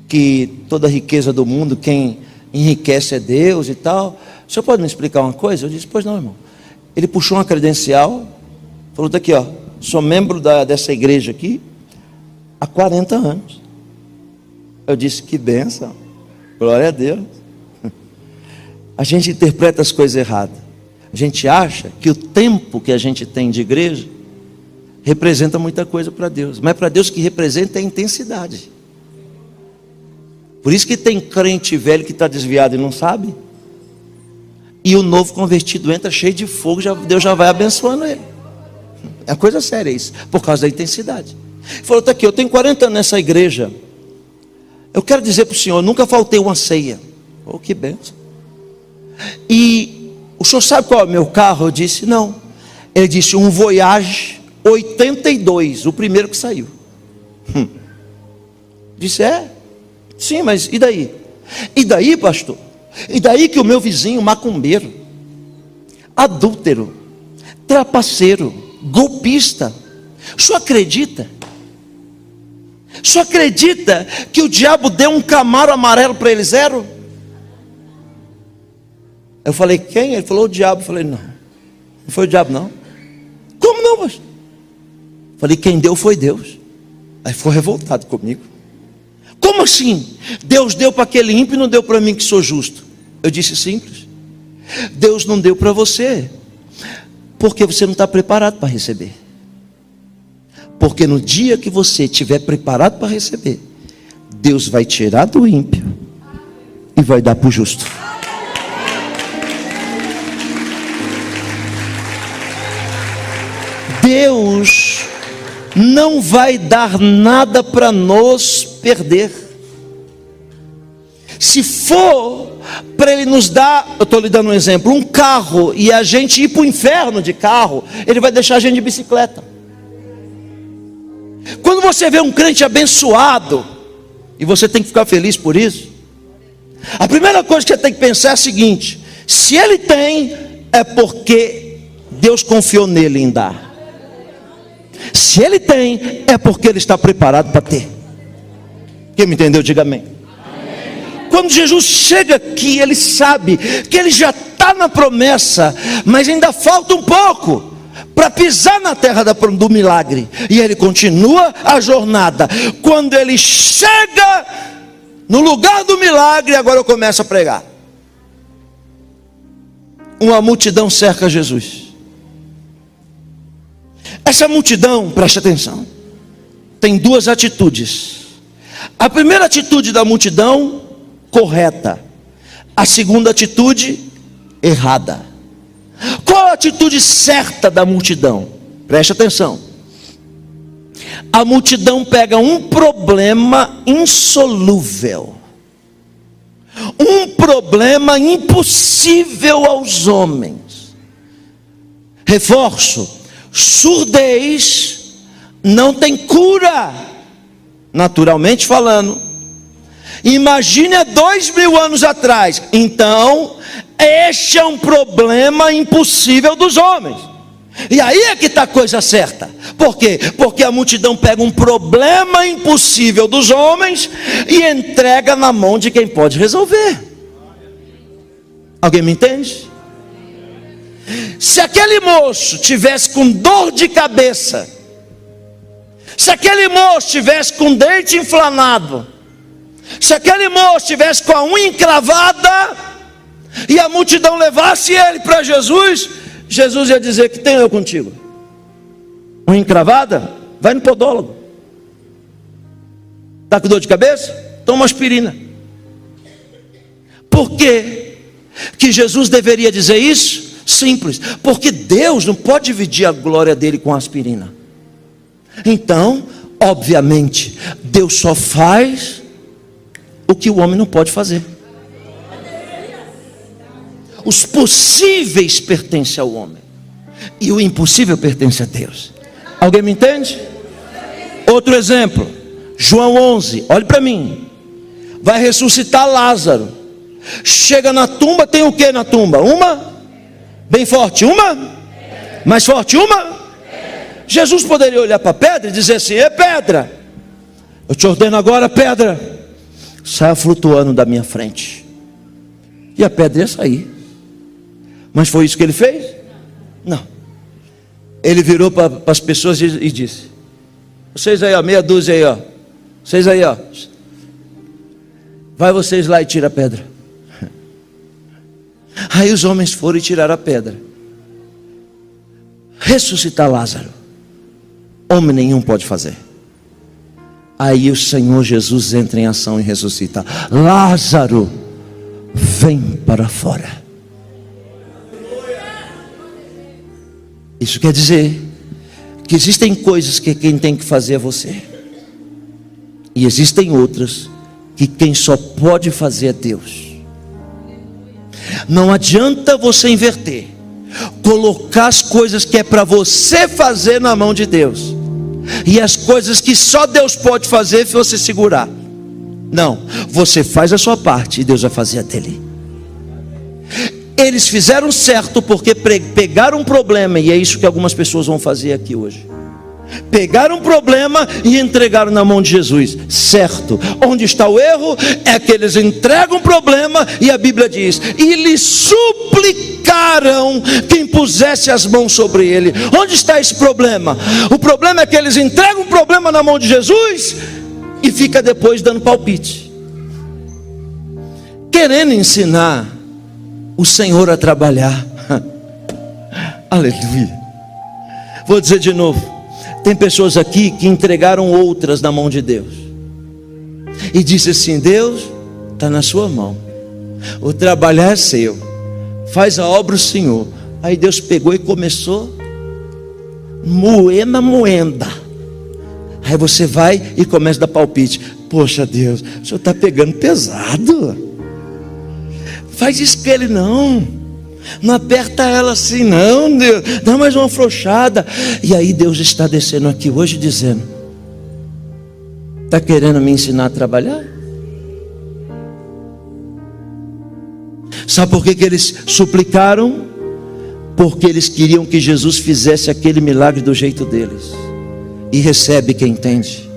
que toda a riqueza do mundo, quem enriquece é Deus e tal. O senhor pode me explicar uma coisa? Eu disse: pois não, irmão. Ele puxou uma credencial, falou: tá aqui, ó, sou membro dessa igreja aqui há 40 anos. Eu disse: que bênção, glória a Deus. A gente interpreta as coisas erradas. A gente acha que o tempo que a gente tem de igreja representa muita coisa para Deus, mas para Deus que representa é a intensidade. Por isso que tem crente velho que está desviado e não sabe, e o novo convertido entra cheio de fogo, Deus já vai abençoando ele. É coisa séria isso, por causa da intensidade. Ele falou: tá aqui, eu tenho 40 anos nessa igreja, eu quero dizer para o senhor, nunca faltei uma ceia. Oh, que bênção. E o senhor sabe qual é o meu carro? Eu disse: não. Ele disse: um Voyage 82, o primeiro que saiu. Disse: é? Sim, mas e daí? E daí, pastor? E daí que o meu vizinho macumbeiro, adúltero, trapaceiro, golpista, o senhor acredita? O senhor acredita que o diabo deu um Camaro amarelo para ele, zero? Eu falei, quem? Ele falou, o diabo. Eu falei, não foi o diabo não. Como não, pastor? Eu falei, quem deu foi Deus. Aí ficou revoltado comigo. Como assim? Deus deu para aquele ímpio e não deu para mim que sou justo. Eu disse simples. Deus não deu para você porque você não está preparado para receber. Porque no dia que você estiver preparado para receber, Deus vai tirar do ímpio e vai dar para o justo. Deus não vai dar nada para nos perder. Se for para Ele nos dar, eu estou lhe dando um exemplo, um carro, e a gente ir para o inferno de carro, Ele vai deixar a gente de bicicleta. Quando você vê um crente abençoado, e você tem que ficar feliz por isso, a primeira coisa que você tem que pensar é a seguinte: se ele tem, é porque Deus confiou nele em dar. Se ele tem, é porque ele está preparado para ter. Quem me entendeu, diga amém. Quando Jesus chega aqui, ele sabe que ele já está na promessa, mas ainda falta um pouco para pisar na terra do milagre. E ele continua a jornada. Quando ele chega no lugar do milagre, agora eu começo a pregar. Uma multidão cerca Jesus. Essa multidão, preste atenção, tem duas atitudes. A primeira atitude da multidão, correta. A segunda atitude, errada. Qual a atitude certa da multidão? Preste atenção. A multidão pega um problema insolúvel, um problema impossível aos homens. Reforço: surdez não tem cura, naturalmente falando. Imagine há 2000 anos atrás. Então, este é um problema impossível dos homens. E aí é que está a coisa certa. Por quê? Porque a multidão pega um problema impossível dos homens e entrega na mão de quem pode resolver. Alguém me entende? Se aquele moço tivesse com dor de cabeça, se aquele moço tivesse com dente inflamado, se aquele moço tivesse com a unha encravada, e a multidão levasse ele para Jesus, Jesus ia dizer: que tenho eu contigo? Unha encravada? Vai no podólogo. Está com dor de cabeça? Toma aspirina. Por que que Jesus deveria dizer isso? Simples, porque Deus não pode dividir a glória dele com a aspirina. Então, obviamente, Deus só faz o que o homem não pode fazer. Os possíveis pertencem ao homem, e o impossível pertence a Deus. Alguém me entende? Outro exemplo, João 11, olhe para mim. Vai ressuscitar Lázaro. Chega na tumba, tem o que na tumba? Uma? Bem forte, uma? Mais forte, uma? Jesus poderia olhar para a pedra e dizer assim: é pedra, eu te ordeno agora, pedra, saia flutuando da minha frente. E a pedra ia sair. Mas foi isso que ele fez? Não. Ele virou para as pessoas e disse: vocês aí, ó, meia dúzia aí, ó, vocês aí, ó, vai vocês lá e tira a pedra. Aí os homens foram e tiraram a pedra. Ressuscitar Lázaro, homem nenhum pode fazer. Aí o Senhor Jesus entra em ação e ressuscita. Lázaro, vem para fora. Isso quer dizer que existem coisas que quem tem que fazer é você, e existem outras que quem só pode fazer é Deus. Não adianta você inverter, colocar as coisas que é para você fazer na mão de Deus, e as coisas que só Deus pode fazer você segurar. Não, você faz a sua parte e Deus vai fazer a dele. Eles fizeram certo porque pegaram um problema, e é isso que algumas pessoas vão fazer aqui hoje. Pegaram o problema e entregaram na mão de Jesus. Certo. Onde está o erro? É que eles entregam o problema e a Bíblia diz: e lhe suplicaram que impusesse as mãos sobre ele. Onde está esse problema? O problema é que eles entregam o problema na mão de Jesus e fica depois dando palpite, querendo ensinar o Senhor a trabalhar. Aleluia. Vou dizer de novo. Tem pessoas aqui que entregaram outras na mão de Deus e disse assim: Deus, está na sua mão, o trabalhar é seu, faz a obra o Senhor. Aí Deus pegou e começou moenda. Aí você vai e começa a dar palpite: poxa Deus, o Senhor está pegando pesado, faz isso com ele não aperta ela assim não, Deus, dá mais uma afrouxada. E aí Deus está descendo aqui hoje dizendo: está querendo me ensinar a trabalhar? Sabe por que eles suplicaram? Porque eles queriam que Jesus fizesse aquele milagre do jeito deles. E recebe quem entende.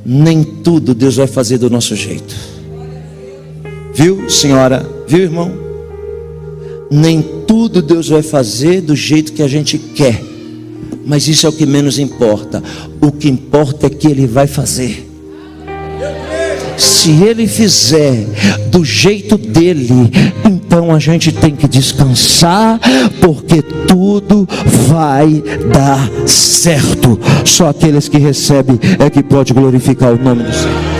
Nem tudo Deus vai fazer do nosso jeito. Viu, senhora? Viu, irmão? Nem tudo Deus vai fazer do jeito que a gente quer, mas isso é o que menos importa. O que importa é que Ele vai fazer. Se Ele fizer do jeito dele, então a gente tem que descansar, porque tudo vai dar certo. Só aqueles que recebem é que pode glorificar o nome do Senhor.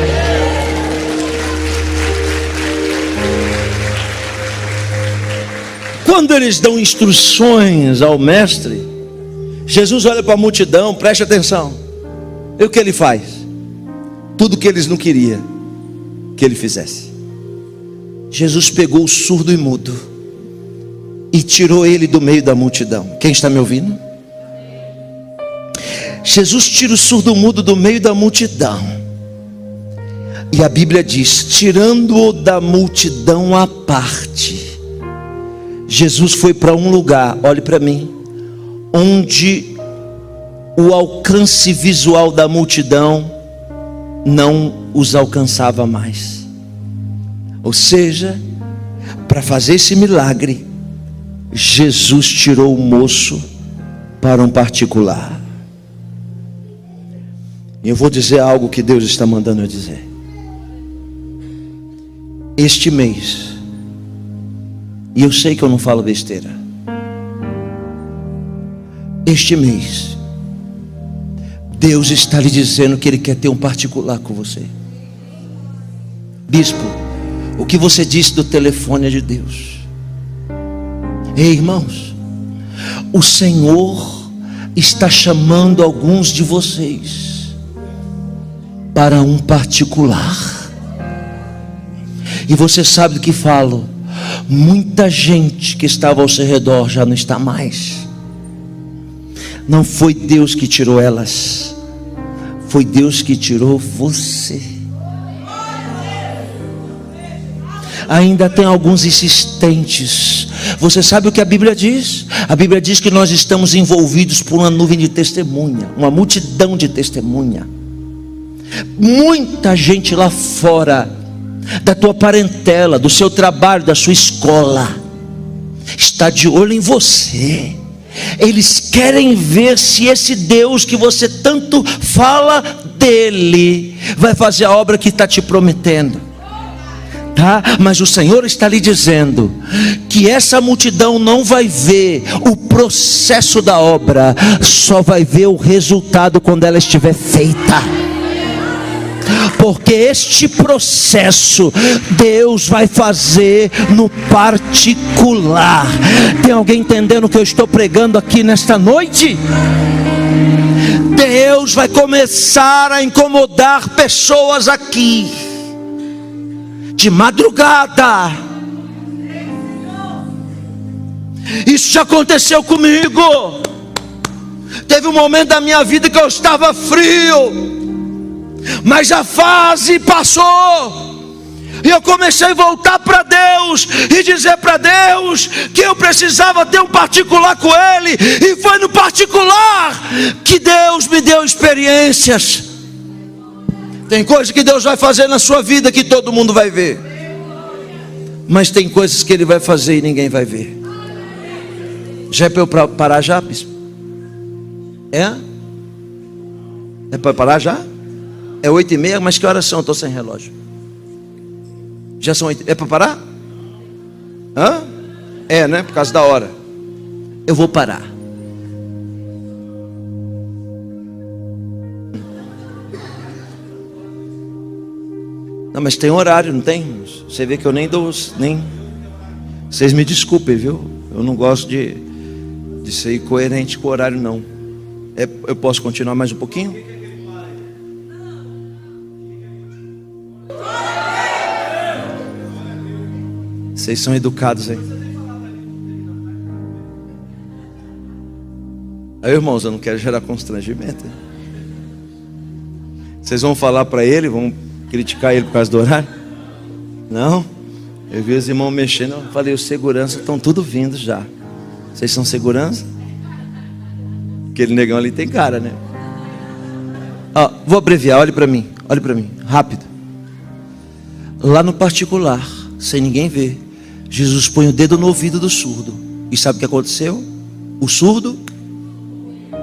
Quando eles dão instruções ao mestre, Jesus olha para a multidão, preste atenção. E o que ele faz? Tudo que eles não queriam que ele fizesse. Jesus pegou o surdo e mudo e tirou ele do meio da multidão. Quem está me ouvindo? Jesus tira o surdo e mudo do meio da multidão. E a Bíblia diz: tirando-o da multidão à parte, Jesus foi para um lugar, olhe para mim, onde o alcance visual da multidão não os alcançava mais. Ou seja, para fazer esse milagre, Jesus tirou o moço para um particular. E eu vou dizer algo que Deus está mandando eu dizer. Este mês, e eu sei que eu não falo besteira, este mês Deus está lhe dizendo que Ele quer ter um particular com você. Bispo, o que você disse do telefone é de Deus. Ei, irmãos, o Senhor está chamando alguns de vocês para um particular. E você sabe do que falo. Muita gente que estava ao seu redor já não está mais. Não foi Deus que tirou elas, foi Deus que tirou você. Ainda tem alguns insistentes. Você sabe o que a Bíblia diz? A Bíblia diz que nós estamos envolvidos por uma nuvem de testemunha, uma multidão de testemunha. Muita gente lá fora, da tua parentela, do seu trabalho, da sua escola, está de olho em você. Eles querem ver se esse Deus que você tanto fala dele vai fazer a obra que está te prometendo, tá? Mas o Senhor está lhe dizendo que essa multidão não vai ver o processo da obra, só vai ver o resultado quando ela estiver feita. Porque este processo Deus vai fazer no particular. Tem alguém entendendo o que eu estou pregando aqui nesta noite? Deus vai começar a incomodar pessoas aqui de madrugada. Isso já aconteceu comigo. Teve um momento da minha vida que eu estava frio, mas a fase passou. E eu comecei a voltar para Deus e dizer para Deus que eu precisava ter um particular com Ele. E foi no particular que Deus me deu experiências. Tem coisas que Deus vai fazer na sua vida que todo mundo vai ver, mas tem coisas que Ele vai fazer e ninguém vai ver. Já é para eu parar já, bispo? É? É para parar já? É 8h30, mas que horas são? Eu estou sem relógio. Já são 8. É para parar? Hã? É, né? Por causa da hora. Eu vou parar. Não, mas tem horário, não tem? Você vê que eu nem dou, nem... Vocês me desculpem, viu? Eu não gosto de ser coerente com o horário, não. Eu posso continuar mais um pouquinho? Vocês são educados aí. Aí, irmãos, eu não quero gerar constrangimento. Vocês vão falar para ele, vão criticar ele por causa do horário? Não? Eu vi os irmãos mexendo, eu falei, os seguranças estão tudo vindo já. Vocês são segurança? Aquele negão ali tem cara, né? Ó, vou abreviar, olhe para mim, rápido. Lá no particular, sem ninguém ver, Jesus põe o dedo no ouvido do surdo. E sabe o que aconteceu? O surdo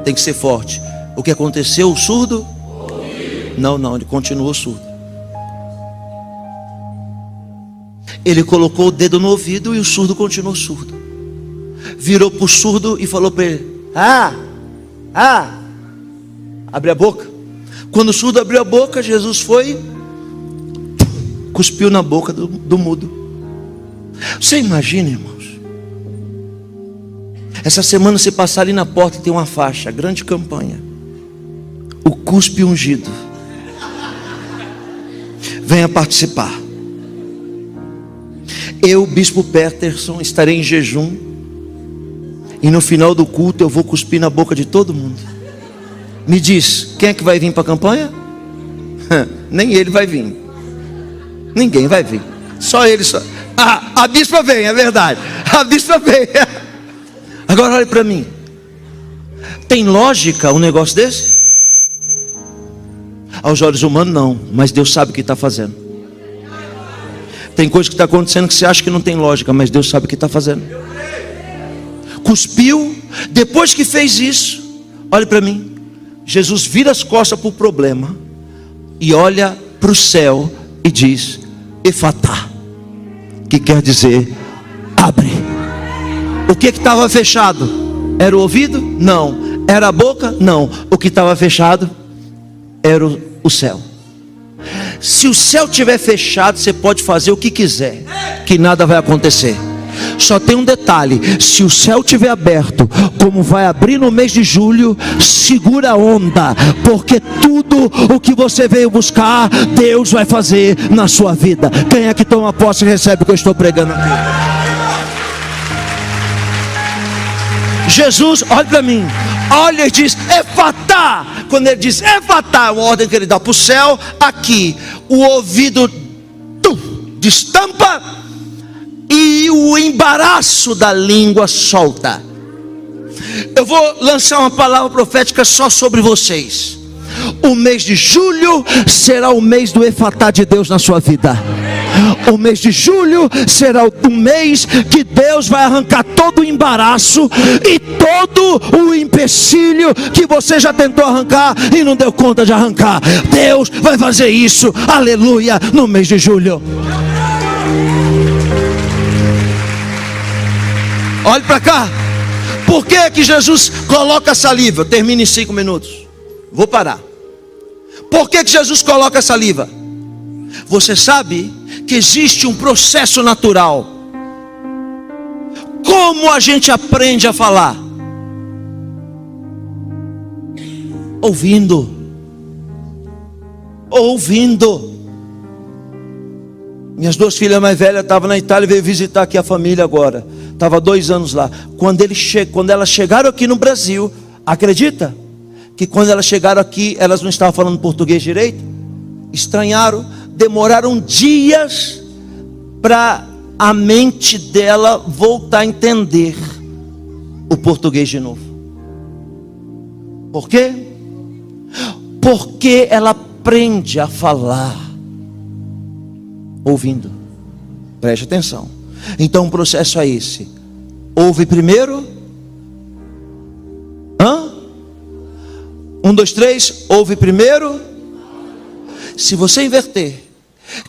tem que ser forte. O que aconteceu? O surdo? Não, ele continuou surdo. Ele colocou o dedo no ouvido e o surdo continuou surdo. Virou para o surdo e falou para ele: abre a boca. Quando o surdo abriu a boca, Jesus foi, cuspiu na boca do mudo. Você imagina, irmãos, essa semana você passar ali na porta e tem uma faixa, grande campanha, o cuspe ungido. Venha participar. Eu, Bispo Peterson, estarei em jejum, e no final do culto eu vou cuspir na boca de todo mundo. Me diz, quem é que vai vir para a campanha? Nem ele vai vir. Ninguém vai vir. Só ele só. A bispa vem, é verdade. A bispa vem. Agora olhe para mim. Tem lógica um negócio desse? Aos olhos humanos não, mas Deus sabe o que está fazendo. Tem coisa que está acontecendo que você acha que não tem lógica, mas Deus sabe o que está fazendo. Cuspiu, depois que fez isso, olhe para mim. Jesus vira as costas para o problema e olha para o céu e diz: Efatá, que quer dizer abre. O que estava fechado? Era o ouvido? Não. Era a boca? Não. O que estava fechado era o céu. Se o céu estiver fechado, você pode fazer o que quiser, que nada vai acontecer. Só tem um detalhe: se o céu estiver aberto, como vai abrir no mês de julho, segura a onda, porque tudo o que você veio buscar, Deus vai fazer na sua vida. Quem é que toma posse e recebe o que eu estou pregando aqui? Jesus, olha para mim, olha e diz Efatá. Quando ele diz Efatá, é uma ordem que ele dá para o céu. Aqui, o ouvido destampa e o embaraço da língua solta. Eu vou lançar uma palavra profética só sobre vocês. O mês de julho será o mês do Efatá de Deus na sua vida. O mês de julho será o mês que Deus vai arrancar todo o embaraço e todo o empecilho que você já tentou arrancar e não deu conta de arrancar. Deus vai fazer isso, aleluia, no mês de julho. Olhe para cá. Por que Jesus coloca saliva? Termina em 5 minutos. Vou parar. Por que Jesus coloca saliva? Você sabe que existe um processo natural. Como a gente aprende a falar? Ouvindo. Minhas 2 filhas mais velhas estavam na Itália e veio visitar aqui a família agora. Estava 2 anos lá. Quando elas chegaram aqui no Brasil, acredita que quando elas chegaram aqui, elas não estavam falando português direito? Estranharam, demoraram dias para a mente dela voltar a entender o português de novo. Por quê? Porque ela aprende a falar ouvindo. Preste atenção. Então o processo é esse: ouve primeiro. 1, 2, 3, ouve primeiro. Se você inverter,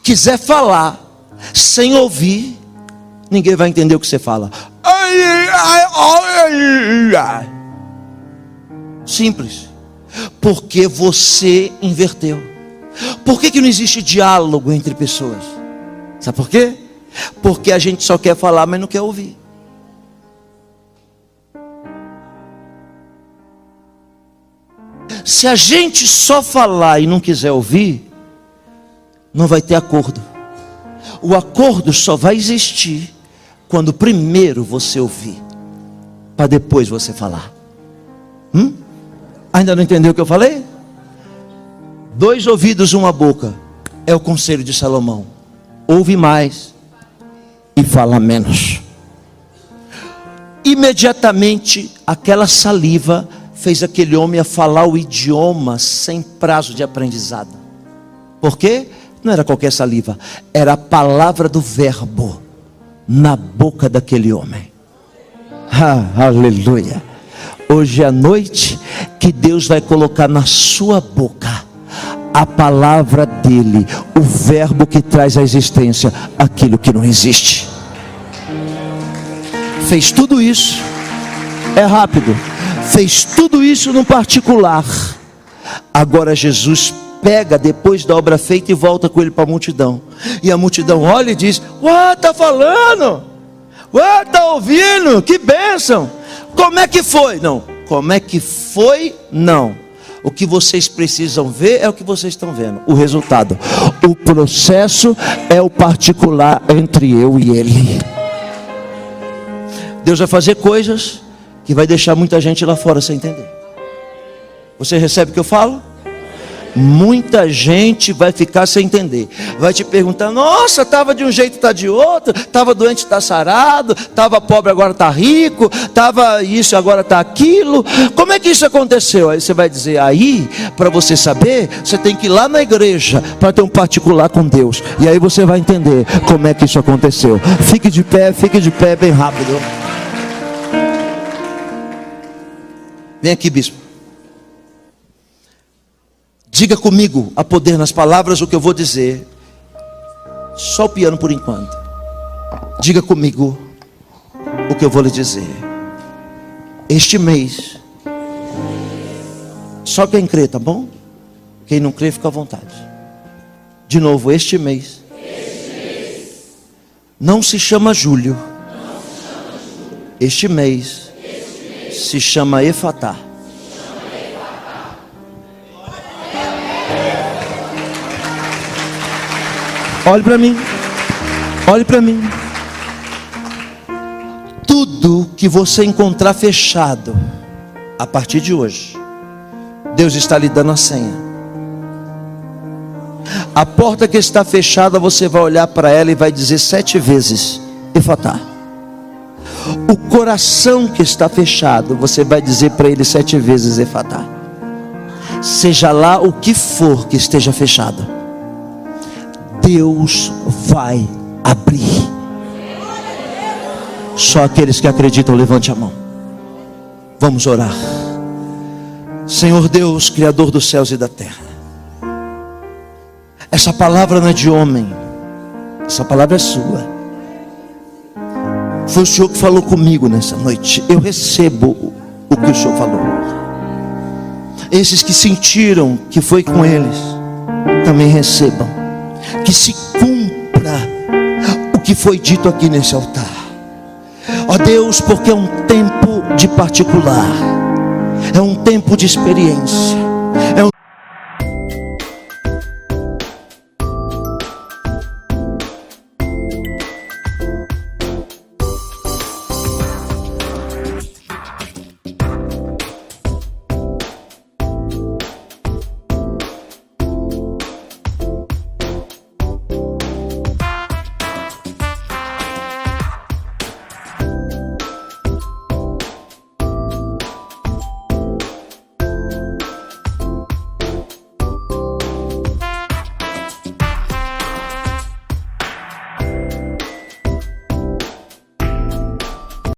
quiser falar sem ouvir, ninguém vai entender o que você fala. Simples. Porque você inverteu. Por que não existe diálogo entre pessoas? Sabe por quê? Porque a gente só quer falar, mas não quer ouvir. Se a gente só falar e não quiser ouvir, não vai ter acordo. O acordo só vai existir quando primeiro você ouvir, para depois você falar. Ainda não entendeu o que eu falei? 2 ouvidos, 1 boca. É o conselho de Salomão. Ouve mais e fala menos. Imediatamente aquela saliva fez aquele homem a falar o idioma sem prazo de aprendizado. Por quê? Não era qualquer saliva, era a palavra do verbo na boca daquele homem. Aleluia. Hoje à noite, que Deus vai colocar na sua boca a palavra dele, o verbo que traz à existência aquilo que não existe. Fez tudo isso, é rápido, fez tudo isso no particular. Agora Jesus pega depois da obra feita e volta com ele para a multidão. E a multidão olha e diz: ué, está falando, ué, está ouvindo, que bênção. Como é que foi? Não, como é que foi? Não. O que vocês precisam ver é o que vocês estão vendo. O resultado. O processo é o particular entre eu e ele. Deus vai fazer coisas que vai deixar muita gente lá fora sem entender. Você recebe o que eu falo? Muita gente vai ficar sem entender. Vai te perguntar: nossa, estava de um jeito, está de outro. Estava doente, está sarado. Estava pobre, agora está rico. Estava isso, agora está aquilo. Como é que isso aconteceu? Aí você vai dizer: aí, para você saber, você tem que ir lá na igreja para ter um particular com Deus. E aí você vai entender como é que isso aconteceu. Fique de pé bem rápido. Vem aqui, bispo. Diga comigo, a poder nas palavras, o que eu vou dizer. Só o piano por enquanto. Diga comigo o que eu vou lhe dizer. Este mês, só quem crê, tá bom? Quem não crê, fica à vontade. De novo, este mês não se chama julho. Este mês se chama Efatá. Olhe para mim. Olhe para mim. Tudo que você encontrar fechado a partir de hoje, Deus está lhe dando a senha. A porta que está fechada, você vai olhar para ela e vai dizer 7 vezes: Efatá. O coração que está fechado, você vai dizer para ele 7 vezes: Efatá. Seja lá o que for que esteja fechado, Deus vai abrir. Só aqueles que acreditam, levante a mão. Vamos orar. Senhor Deus, Criador dos céus e da terra, essa palavra não é de homem, essa palavra é sua. Foi o Senhor que falou comigo nessa noite. Eu recebo o que o Senhor falou. Esses que sentiram que foi com eles, também recebam. Que se cumpra o que foi dito aqui nesse altar. Ó Deus, porque é um tempo de particular, é um tempo de experiência, é um